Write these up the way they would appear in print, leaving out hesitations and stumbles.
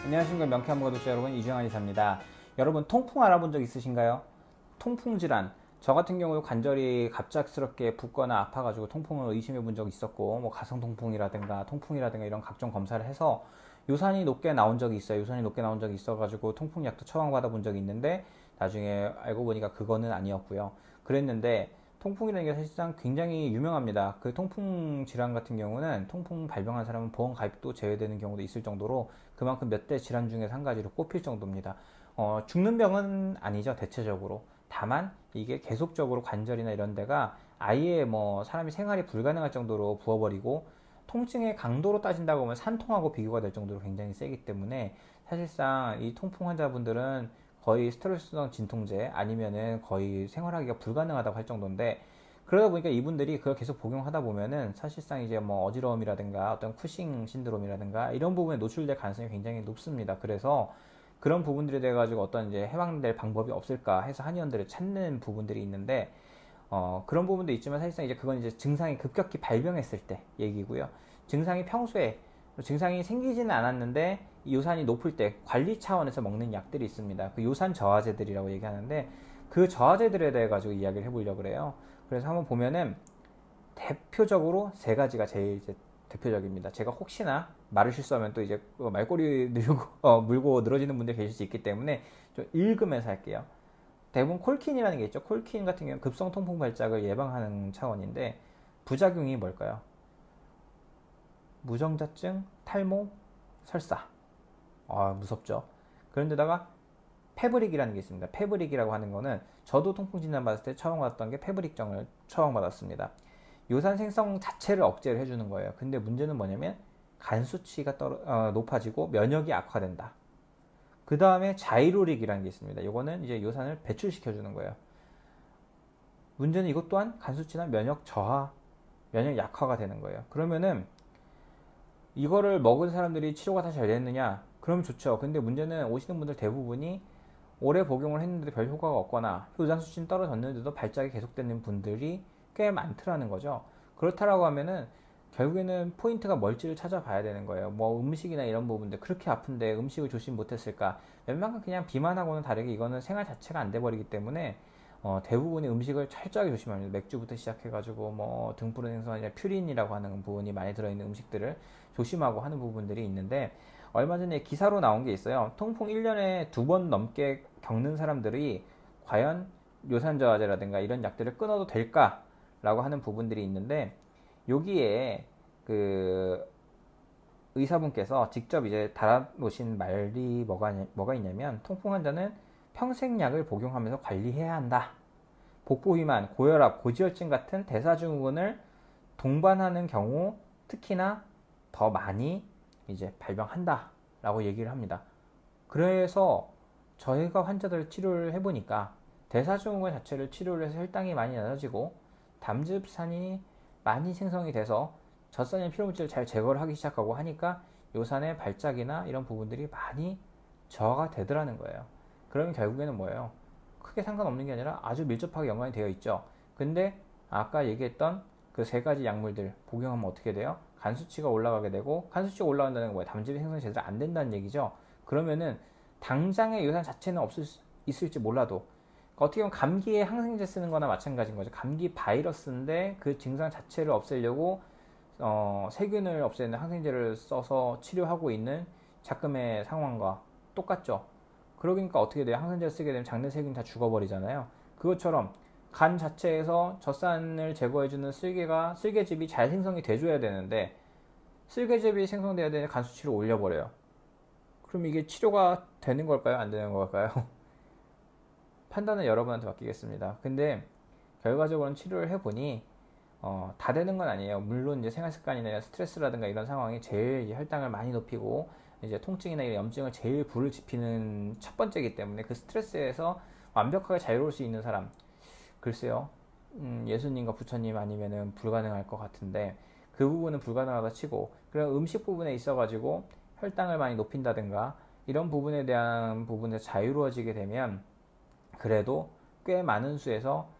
안녕하십니까. 명쾌한 구독자 여러분, 이주영 한의사입니다. 여러분, 통풍 알아본 적 있으신가요? 통풍 질환. 저 같은 경우에 관절이 갑작스럽게 붓거나 아파가지고 통풍을 의심해 본 적이 있었고, 뭐 가성 통풍이라든가 통풍이라든가 이런 각종 검사를 해서 요산이 높게 나온 적이 있어요. 요산이 높게 나온 적이 있어가지고 통풍약도 처방받아 본 적이 있는데, 나중에 알고 보니까 그거는 아니었고요. 그랬는데 통풍이라는 게 사실상 굉장히 유명합니다. 그 통풍 질환 같은 경우는 통풍 발병한 사람은 보험 가입도 제외되는 경우도 있을 정도로 그만큼 몇 대 질환 중에서 한 가지로 꼽힐 정도입니다. 죽는 병은 아니죠, 대체적으로. 다만 이게 계속적으로 관절이나 이런 데가 아예 뭐 사람이 생활이 불가능할 정도로 부어버리고, 통증의 강도로 따진다고 하면 산통하고 비교가 될 정도로 굉장히 세기 때문에 사실상 이 통풍 환자분들은 거의 스트레스성 진통제 아니면은 거의 생활하기가 불가능하다고 할 정도인데, 그러다 보니까 이분들이 그걸 계속 복용하다 보면은 사실상 이제 뭐 어지러움이라든가 어떤 쿠싱 신드롬이라든가 이런 부분에 노출될 가능성이 굉장히 높습니다. 그래서 그런 부분들에 대해 가지고 어떤 이제 해방될 방법이 없을까 해서 한의원들을 찾는 부분들이 있는데, 그런 부분도 있지만 사실상 이제 그건 이제 증상이 급격히 발병했을 때 얘기고요. 증상이 평소에 증상이 생기지는 않았는데 요산이 높을 때 관리 차원에서 먹는 약들이 있습니다. 그 요산 저하제들이라고 얘기하는데, 그 저하제들에 대해 가지고 이야기를 해보려고 그래요. 그래서 한번 보면은 대표적으로 세 가지가 제일 이제 대표적입니다. 제가 혹시나 말을 실수하면 또 이제 말꼬리 늘고 물고 늘어지는 분들 계실 수 있기 때문에 좀 읽으면서 할게요. 대부분 콜킨이라는 게 있죠. 콜킨 같은 경우는 급성 통풍 발작을 예방하는 차원인데, 부작용이 뭘까요? 무정자증, 탈모, 설사. 무섭죠. 그런데다가 페브릭이라는 게 있습니다. 페브릭이라고 하는 거는 저도 통풍 진단 받았을 때 처방받았던 게 페브릭정을 처방받았습니다. 요산 생성 자체를 억제를 해주는 거예요. 근데 문제는 뭐냐면 간 수치가 높아지고 면역이 악화된다. 그 다음에 자이로릭이라는 게 있습니다. 이거는 이제 요산을 배출시켜주는 거예요. 문제는 이것 또한 간 수치나 면역 저하, 면역 약화가 되는 거예요. 그러면은 이거를 먹은 사람들이 치료가 다 잘 됐느냐? 그럼 좋죠. 근데 문제는 오시는 분들 대부분이 오래 복용을 했는데도 별 효과가 없거나 요산 수치는 떨어졌는데도 발작이 계속되는 분들이 꽤 많더라는 거죠. 그렇다라고 하면은 결국에는 포인트가 뭘지를 찾아봐야 되는 거예요. 뭐 음식이나 이런 부분들 그렇게 아픈데 음식을 조심 못했을까? 웬만큼 그냥 비만하고는 다르게 이거는 생활 자체가 안 돼버리기 때문에 대부분의 음식을 철저하게 조심합니다. 맥주부터 시작해가지고 뭐 등푸른 생선이나 퓨린이라고 하는 부분이 많이 들어있는 음식들을 조심하고 하는 부분들이 있는데, 얼마 전에 기사로 나온 게 있어요. 통풍 1년에 2번 넘게 겪는 사람들이 과연 요산저하제라든가 이런 약들을 끊어도 될까라고 하는 부분들이 있는데, 여기에 그 의사분께서 직접 이제 달아놓으신 말이 뭐가 있냐면, 통풍 환자는 평생 약을 복용하면서 관리해야 한다. 복부 비만, 고혈압, 고지혈증 같은 대사증후군을 동반하는 경우 특히나 더 많이 이제 발병한다라고 얘기를 합니다. 그래서 저희가 환자들 치료를 해보니까 대사증후군 자체를 치료를 해서 혈당이 많이 낮아지고 담즙산이 많이 생성이 돼서 젖산인 피로물질을 잘 제거를 하기 시작하고 하니까 요산의 발작이나 이런 부분들이 많이 저하가 되더라는 거예요. 그러면 결국에는 뭐예요? 크게 상관없는 게 아니라 아주 밀접하게 연관이 되어 있죠. 근데 아까 얘기했던 그 세 가지 약물들 복용하면 어떻게 돼요? 간 수치가 올라가게 되고, 간 수치가 올라간다는 건 뭐예요? 담즙이 생성이 제대로 안 된다는 얘기죠. 그러면은 당장의 요산 자체는 있을지 몰라도 어떻게 보면 감기에 항생제 쓰는 거나 마찬가지인 거죠. 감기 바이러스인데 그 증상 자체를 없애려고 세균을 없애는 항생제를 써서 치료하고 있는 작금의 상황과 똑같죠. 그러니까 어떻게 돼요? 항생제를 쓰게 되면 장내 세균이 다 죽어버리잖아요. 그것처럼 간 자체에서 젖산을 제거해주는 쓸개즙이 잘 생성이 돼줘야 되는데, 쓸개즙이 생성돼야 되는 간 수치를 올려버려요. 그럼 이게 치료가 되는 걸까요? 안 되는 걸까요? 판단은 여러분한테 맡기겠습니다. 근데 결과적으로는 치료를 해보니 다 되는 건 아니에요. 물론 이제 생활 습관이나 스트레스라든가 이런 상황이 제일 혈당을 많이 높이고 이제 통증이나 이런 염증을 제일 불을 지피는 첫 번째이기 때문에, 그 스트레스에서 완벽하게 자유로울 수 있는 사람, 글쎄요, 예수님과 부처님 아니면은 불가능할 것 같은데, 그 부분은 불가능하다 치고, 그런 음식 부분에 있어가지고 혈당을 많이 높인다든가 이런 부분에 대한 부분에서 자유로워지게 되면 그래도 꽤 많은 수에서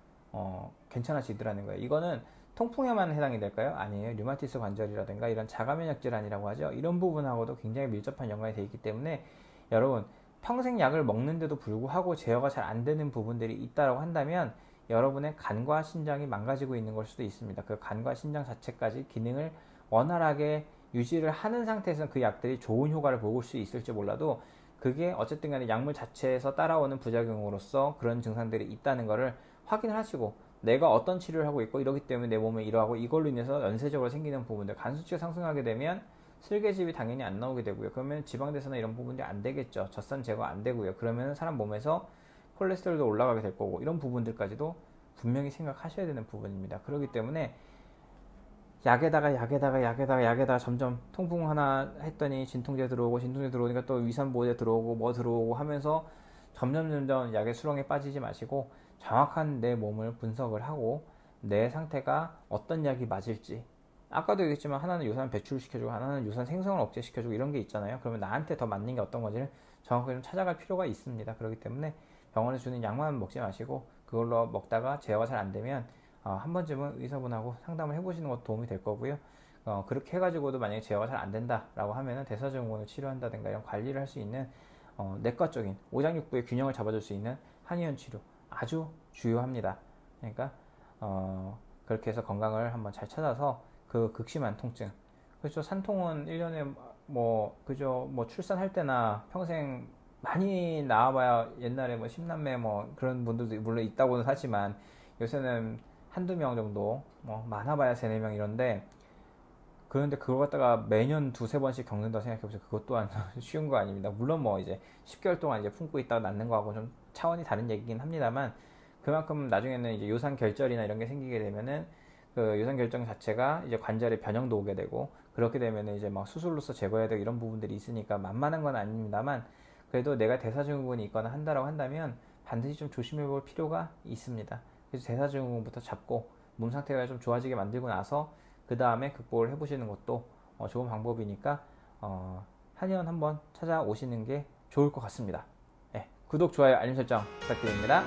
괜찮아지더라는 거예요. 이거는 통풍에만 해당이 될까요? 아니에요. 류마티스 관절이라든가 이런 자가면역 질환이라고 하죠. 이런 부분하고도 굉장히 밀접한 연관이 되어 있기 때문에 여러분 평생 약을 먹는데도 불구하고 제어가 잘 안 되는 부분들이 있다고 한다면 여러분의 간과 신장이 망가지고 있는 걸 수도 있습니다. 그 간과 신장 자체까지 기능을 원활하게 유지를 하는 상태에서는 그 약들이 좋은 효과를 보일 수 있을지 몰라도 그게 어쨌든 간에 약물 자체에서 따라오는 부작용으로서 그런 증상들이 있다는 것을 확인을 하시고 내가 어떤 치료를 하고 있고 이러기 때문에 내 몸에 이러하고 이걸로 인해서 연쇄적으로 생기는 부분들 간 수치가 상승하게 되면 슬개즙이 당연히 안 나오게 되고요. 그러면 지방대사나 이런 부분들이 안 되겠죠. 젖산 제거 안 되고요. 그러면 사람 몸에서 콜레스테롤도 올라가게 될 거고 이런 부분들까지도 분명히 생각하셔야 되는 부분입니다. 그렇기 때문에 약에다가 점점 통풍 하나 했더니 진통제 들어오고 진통제 들어오니까 또 위산보호제 들어오고 뭐 들어오고 하면서 점점 약의 수렁에 빠지지 마시고 정확한 내 몸을 분석을 하고 내 상태가 어떤 약이 맞을지 아까도 얘기했지만 하나는 요산 배출을 시켜주고 하나는 요산 생성을 억제시켜주고 이런 게 있잖아요. 그러면 나한테 더 맞는 게 어떤 건지를 정확하게 좀 찾아갈 필요가 있습니다. 그렇기 때문에 병원에서 주는 약만 먹지 마시고 그걸로 먹다가 제어가 잘 안 되면 한 번쯤은 의사분하고 상담을 해보시는 것도 도움이 될 거고요. 그렇게 해가지고도 만약에 제어가 잘 안 된다라고 하면은 대사증후군을 치료한다든가 이런 관리를 할 수 있는 내과적인 오장육부의 균형을 잡아줄 수 있는 한의원 치료 아주 주요합니다. 그러니까 그렇게 해서 건강을 한번 잘 찾아서 그 극심한 통증 그렇죠. 산통은 1년에 그죠 출산할 때나 평생 많이 나와봐야 옛날에 10남매 그런 분들도 물론 있다고는 하지만 요새는 한두 명 정도 많아봐야 3-4명 이런데 그런데 그거 갖다가 매년 2-3번씩 겪는다 생각해보세요. 그것 또한 쉬운 거 아닙니다. 물론 이제 10개월 동안 이제 품고 있다가 낫는 거하고 좀 차원이 다른 얘기긴 합니다만 그만큼 나중에는 이제 요산 결절이나 이런 게 생기게 되면은 그 요산 결정 자체가 이제 관절에 변형도 오게 되고 그렇게 되면은 이제 수술로서 제거해야 되고 이런 부분들이 있으니까 만만한 건 아닙니다만 그래도 내가 대사증후군이 있거나 한다라고 한다면 반드시 좀 조심해 볼 필요가 있습니다. 그래서 대사증후군부터 잡고 몸 상태가 좀 좋아지게 만들고 나서 그 다음에 극복을 해보시는 것도 좋은 방법이니까 한의원 한번 찾아오시는 게 좋을 것 같습니다. 네, 구독, 좋아요, 알림 설정 부탁드립니다.